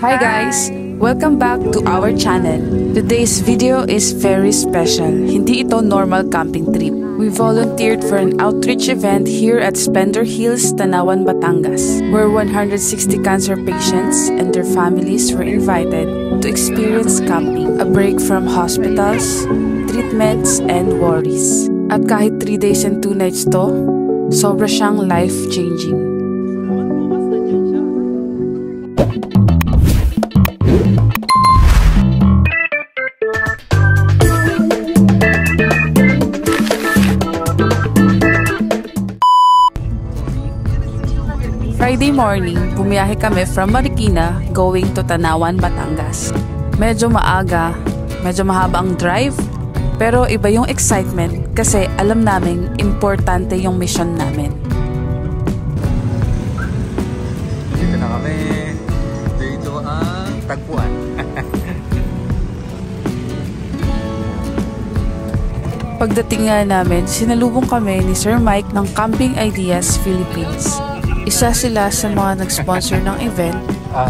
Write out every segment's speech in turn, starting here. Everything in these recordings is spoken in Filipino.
Hi guys! Welcome back to our channel. Today's video is very special. Hindi ito normal camping trip. We volunteered for an outreach event here at Splendor Hills, Tanawan, Batangas, where 160 cancer patients and their families were invited to experience camping, a break from hospitals, treatments, and worries. At kahit 3 days and 2 nights to, sobra siyang life-changing. Friday morning, bumiyahe kami from Marikina going to Tanawan, Batangas. Medyo maaga, medyo mahaba ang drive, pero iba yung excitement kasi alam namin importante yung mission namin. Dito na kami. Dito ang tagpuan. Pagdating nga namin, sinalubong kami ni Sir Mike ng Camping Ideas Philippines. Isa sila sa mga nag-sponsor ng event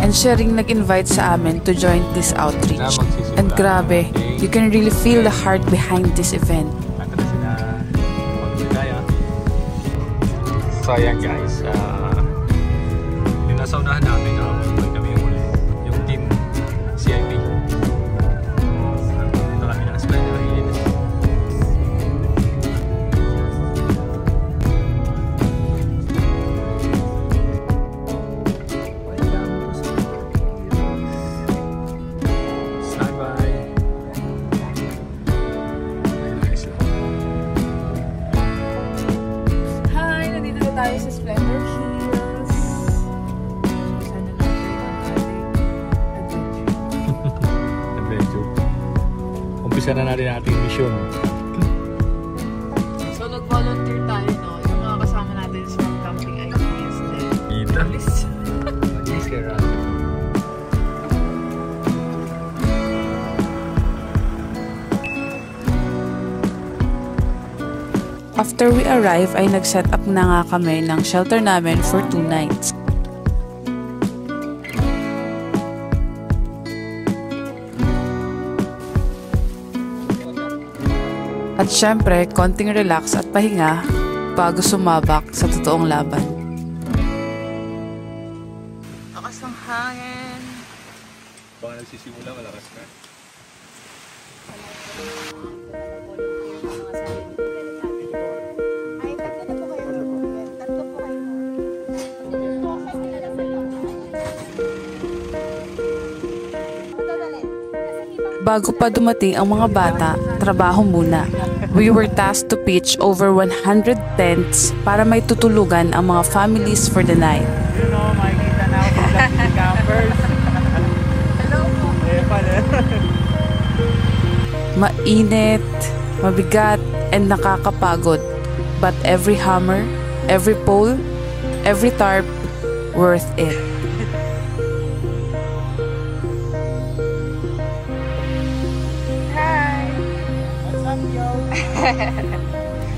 and siya ring nag-invite sa amin to join this outreach. And grabe, you can really feel the heart behind this event. So ayan guys, yung nasa unahan namin, kami yung uli, yung team CIP. Ito kami ng Splendor Hills. Tayo sa Splendor Hills. Sana na-try ang ating adventure. Umpisa na natin ating mission. So nag-volunteer tayo, no? Yung mga kasama natin sa Camping Ideas din. Ita. Please kaya. After we arrive ay nag-set up na nga kami ng shelter namin for 2 nights. At syempre, konting relax at pahinga bago sumabak sa totoong laban. Lakas ng hangin. Baka nagsisimula, malakas na. Bago pa dumating ang mga bata, trabaho muna. We were tasked to pitch over 100 tents para may tutulugan ang mga families for the night. You know, makikita na ako ng campers. Hello po. Mainit, mabigat, and nakakapagod. But every hammer, every pole, every tarp, worth it.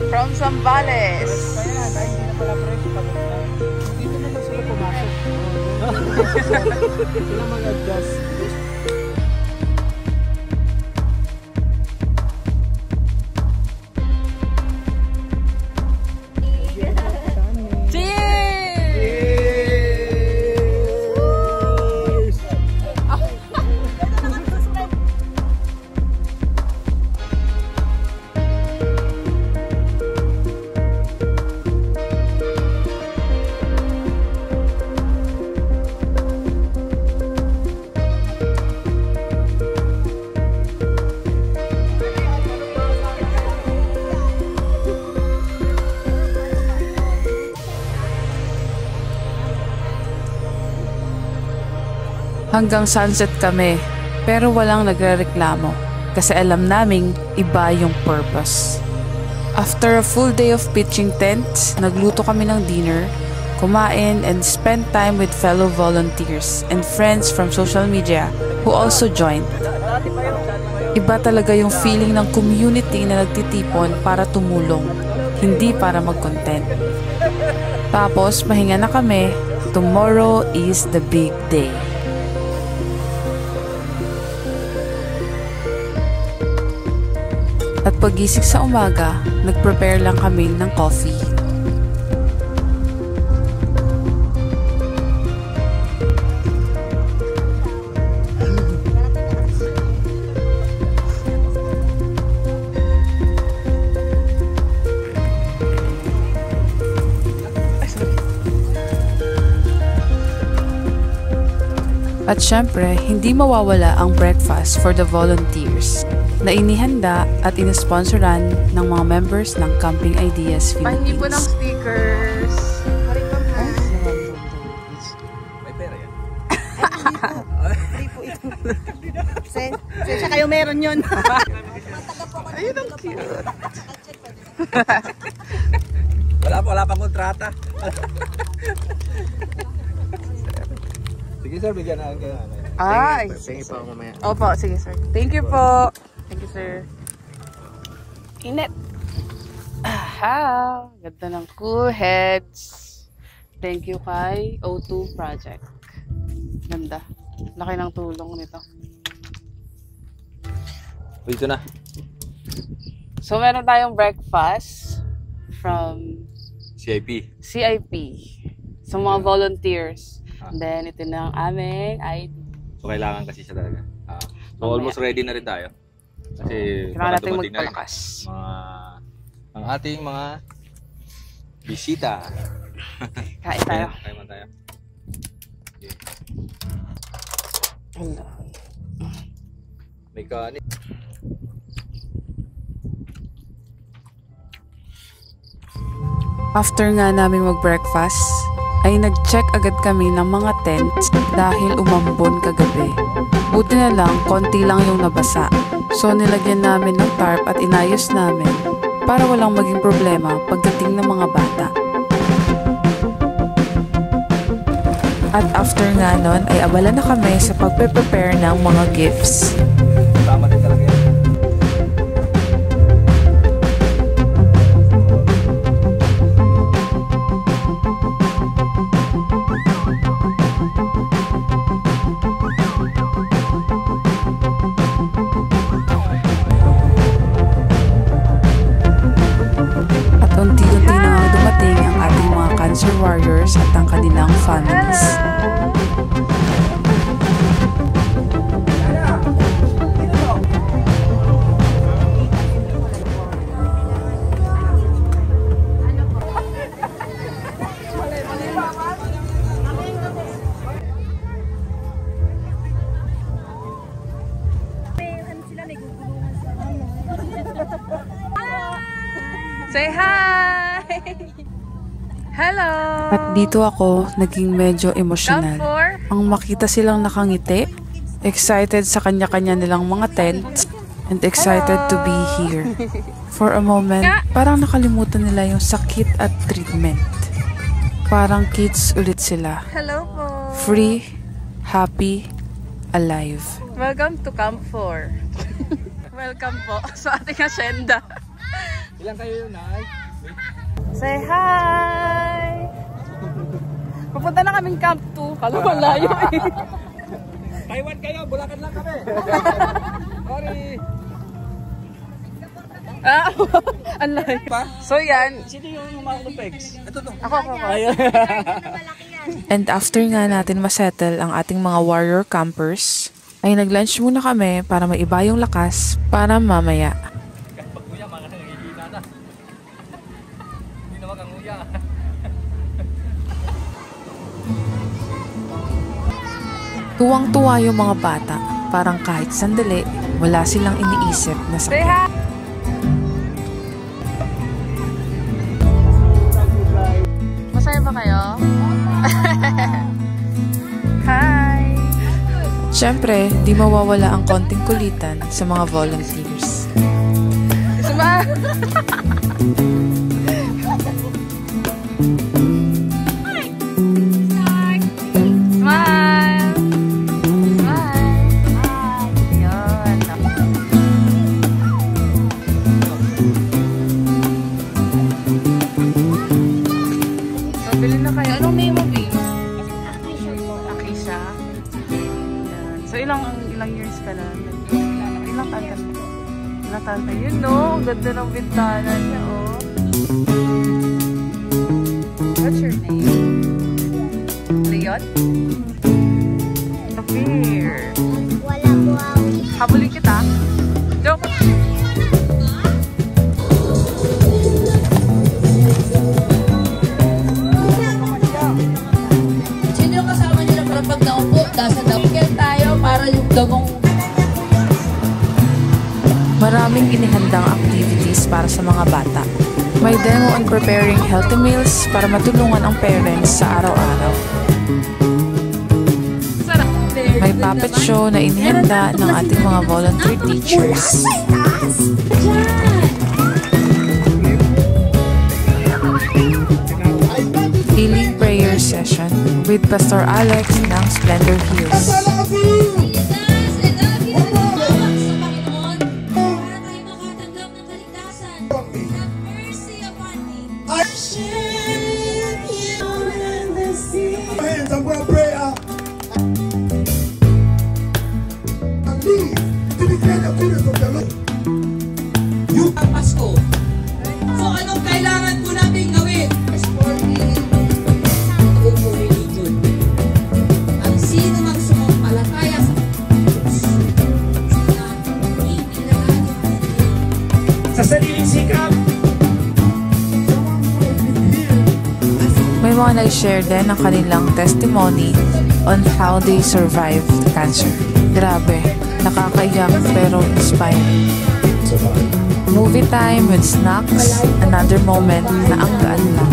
From Zambales. Hindi na pala fresh pag dito na sila pumasok. Sila mag-adjust. Hanggang sunset kami, pero walang nagrereklamo kasi alam naming iba yung purpose. After a full day of pitching tents, nagluto kami ng dinner, kumain and spend time with fellow volunteers and friends from social media who also joined. Iba talaga yung feeling ng community na nagtitipon para tumulong, hindi para mag-content. Tapos, mahinga na kami. Tomorrow is the big day. pagising sa umaga, nag-prepare lang kami ng coffee. At syempre, hindi mawawala ang breakfast for the volunteers na inihanda at inisponsoran ng mga members ng Camping Ideas Philippines. Pahingi po ng stickers. May pera yan. Free po ito. Sensya kayo meron yun. Ayun ang cute. Wala pang kontrata. Sige sir, bigyan na kayo. Ay, Sige po mamaya. Opo, sige sir. Thank you po. Thank you sir. Init. Aha, ganda ng cool heads. Thank you kay O2 Project. Ganda. Laki ng tulong nito. Dito na. So meron tayong breakfast from CIP. sa mga volunteers. And then ito na ang aming ID. So kailangan kasi siya talaga. So Mamaya. almost ready na rin tayo. Kasi Kailangan natin dumating na rin magpalakas. ang ating mga bisita. Kain tayo. Kain man tayo. Okay. May kanin. After nga namin mag-breakfast, ay nag-check agad kami ng mga tents dahil umambon kagabi. Buti na lang, konti lang yung nabasa. So nilagyan namin ng tarp at inayos namin para walang maging problema pagdating ng mga bata. At after nga nun ay abala na kami sa pagpe-prepare ng mga gifts. Tama din talaga yan. Unti-unti na nga dumating ang ating mga cancer warriors at ang kanilang families. Say hi! Hello! At dito ako naging medyo emosyonal. Ang makita silang nakangiti, excited sa kanya-kanya nilang mga tents, and excited to be here. For a moment, parang nakalimutan nila yung sakit at treatment. Parang kids ulit sila. Hello po! Free, happy, alive. Welcome to Camp 4. Welcome po sa ating asyenda. Ilan kayo yun, Nay? Say hi! Pupunta na kaming Camp 2. Kala ko layo eh. Taiwan kayo, Bulacan lang kami. Sorry. Ang layo. So yan. Sino yung mga lupex? Ito to. Ako. And after nga natin masettle ang ating mga warrior campers, ay nag-lunch muna kami para maiba yung lakas para mamaya. Pag-uya, mga nangihina na. Hindi naman ang uya. Tuwang-tuwa yung mga bata, parang kahit sandali, wala silang iniisip na Say sakit. hi! Masaya ba kayo? Hi! Siyempre, di mawawala ang konting kulitan sa mga volunteers. Suma! Smile! Smile! Yun. So, bilhin na kayo. Anong name mo, babe? Akisha. Yan. So, ilang years ka na? Ilang taon ka na? Ilang Nakaka yun, no? Ang ganda ng bintana niya, oh. What's your name? Leon? Sapir. Wala buhawi. Habulin kita. Joke. Sino yung kasama nyo na pala pag naupo? Nasa dapkel tayo para yung damong... Maraming inihandang activities para sa mga bata. May demo on preparing healthy meals para matulungan ang parents sa araw-araw. May puppet show na inihanda ng ating mga volunteer teachers. Healing prayer session with Pastor Alex ng Splendor Hills. Pasko. So, anong kailangan po natin gawin? Ang sino mang sumampalataya sa sariling sikap. May mga nag-share din ng kanilang testimony on how they survived cancer. Grabe, nakakaiyak pero inspiring. Movie time with snacks, another moment na ang gaan lang.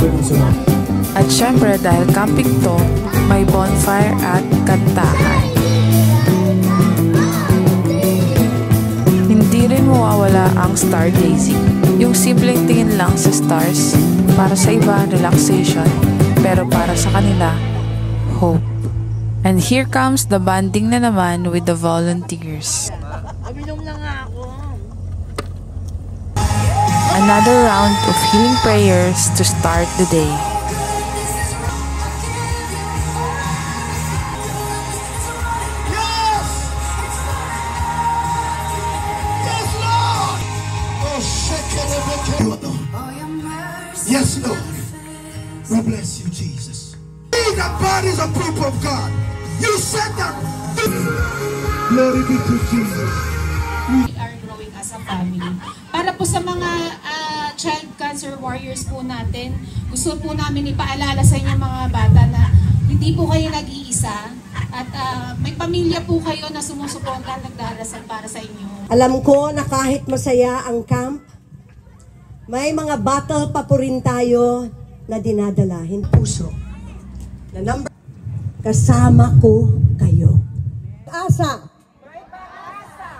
At syempre dahil camping to, may bonfire at kantahan. Hindi rin mawawala ang stargazing. Yung simpleng tingin lang sa stars, para sa iba relaxation, pero para sa kanila, hope. And here comes the bonding na naman with the volunteers. Another round of healing prayers to start the day. Yes, Lord. We bless you, Jesus. We the bodies of people of God. You said that. Glory be to Jesus. We are growing as a family. Para po sa mga child cancer warriors po natin, gusto po namin ipaalala sa inyo mga bata na hindi po kayo nag-iisa at may pamilya po kayo na sumusuporta at nagdarasal para sa inyo. Alam ko na kahit masaya ang camp, may mga battle pa po rin tayo na dinadalahin puso. Na number, kasama ko kayo. Asa,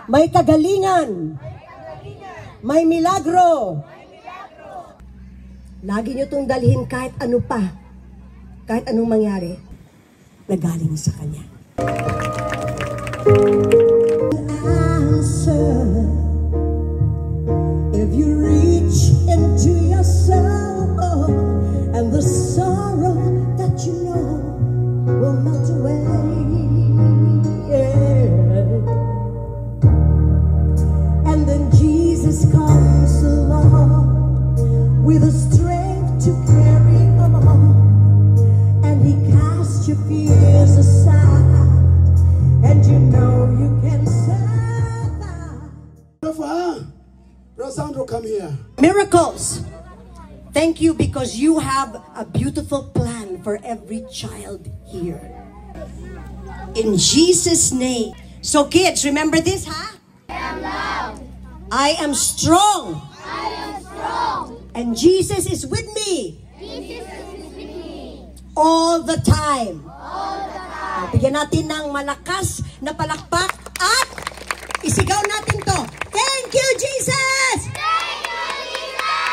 may kagalingan, may milagro. Lagi nyo itong dalhin kahit ano pa, kahit anong mangyari, na galing sa Kanya. Answer, if you reach into your soul, and the sorrow that you know will melt away. And then Jesus comes along with the strength to carry on, and He casts your fears aside, and you know you can survive. Rosandro, come here. Miracles. Thank you because you have a beautiful plan for every child here. In Jesus' name. So kids, remember this, huh? I am strong. And Jesus is with me. All the time. Bigyan natin ng malakas na palakpak at isigaw natin to. Thank you, Jesus! Thank you,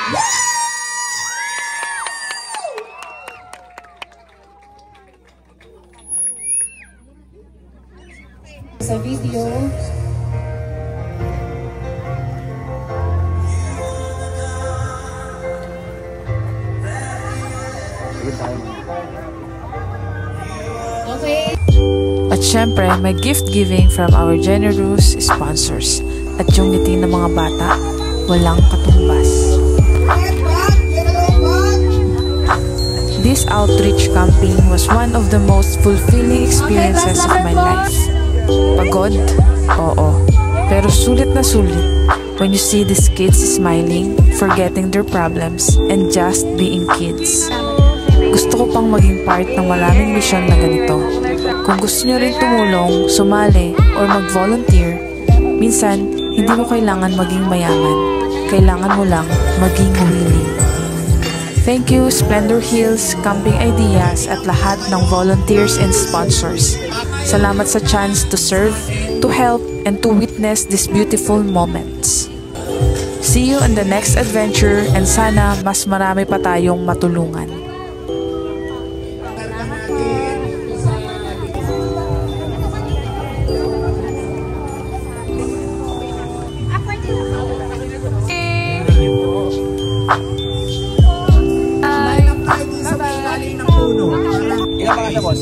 Jesus! Sa video, okay. At syempre, may gift giving from our generous sponsors. at yung ngiti ng mga bata, walang katumbas. This outreach camping was one of the most fulfilling experiences of my life. Pagod? Oo. Pero sulit na sulit when you see these kids smiling, forgetting their problems, and just being kids. Gusto ko pang maging part ng maraming misyon na ganito. Kung gusto nyo rin tumulong, sumali, or mag-volunteer, minsan, hindi mo kailangan maging mayaman. Kailangan mo lang maging willing. Thank you, Splendor Hills, Camping Ideas, at lahat ng volunteers and sponsors. Salamat sa chance to serve, to help, and to witness these beautiful moments. See you on the next adventure, and sana mas marami pa tayong matulungan. Ilan pa ka sa boss?